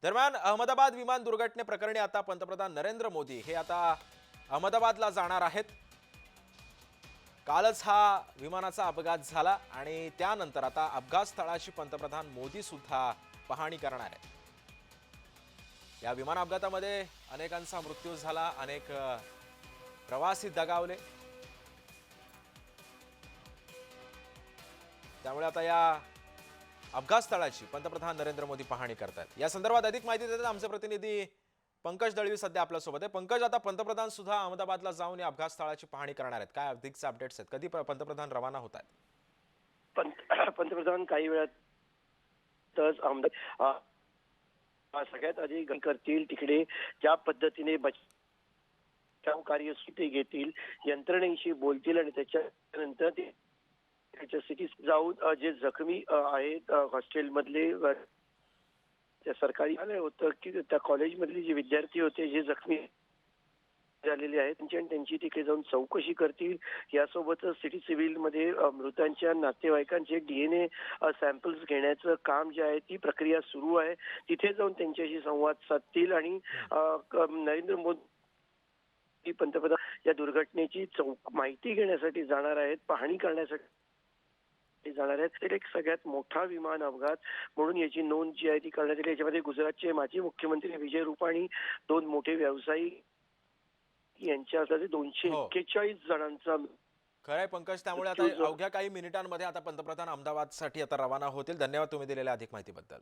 दरम्यान अहमदाबाद विमान दुर्घटनेप्रकरणी आता पंतप्रधान नरेंद्र मोदी हे आता अहमदाबादला जाणार आहेत। कालच हा विमानाचा अपघात झाला आणि त्यानंतर आता अपघात स्थळाची पंतप्रधान मोदी सुद्धा पाहणी करणार आहेत। या विमान अपघातामध्ये अनेकांचा मृत्यू झाला, अनेक प्रवासी दगावले। त्यामुळे आता या अपघात स्थळाची पंतप्रधान नरेंद्र मोदी पाहणी करतात। या संदर्भात अधिक माहिती देतात आमचे प्रतिनिधी पंकज दळवी सध्या आपल्या सोबत आहे। पंकज, आता पंतप्रधान सुद्धा अहमदाबादला जाऊन या अपघात स्थळाची पाहणी करणार आहेत, काय अधिकचे अपडेट्स आहेत? कधी पंतप्रधान रवाना होत आहेत? पंतप्रधान काही वेळातच अहमदाबाद सगळ्यात आधी करतील, तिकडे ज्या पद्धतीने बचाव कार्य सुटे घेतील, यंत्रणेशी बोलतील आणि त्याच्यानंतर त्याच्या सिटीत जाऊन जे जखमी आहेत हॉस्टेलमधले त्या सरकारी आलं होतं की त्या कॉलेजमधले जे विद्यार्थी होते जे जखमी झालेले आहेत त्यांची तिथे जाऊन चौकशी करतील। यासोबतच सिटी सिव्हिलमध्ये मृतांच्या नातेवाईकांचे DNA सॅम्पल्स घेण्याचं काम जे आहे ती प्रक्रिया सुरू आहे। तिथे जाऊन त्यांच्याशी संवाद साधतील आणि नरेंद्र मोदी पंतप्रधान या दुर्घटनेची माहिती घेण्यासाठी जाणार आहेत, पाहणी करण्यासाठी जाणार आहेत। तर एक सगळ्यात मोठा विमान अपघात म्हणून याची नोंद जी आहे ती करण्यात आली। याच्यामध्ये गुजरातचे माजी मुख्यमंत्री विजय रुपाणी, दोन मोठे व्यावसायिक यांच्या 241 जणांचा खरंय पंकज, त्यामुळे आता अवघ्या काही मिनिटांमध्ये आता पंतप्रधान अहमदाबादसाठी आता रवाना होतील। धन्यवाद तुम्ही दिलेल्या अधिक माहितीबद्दल।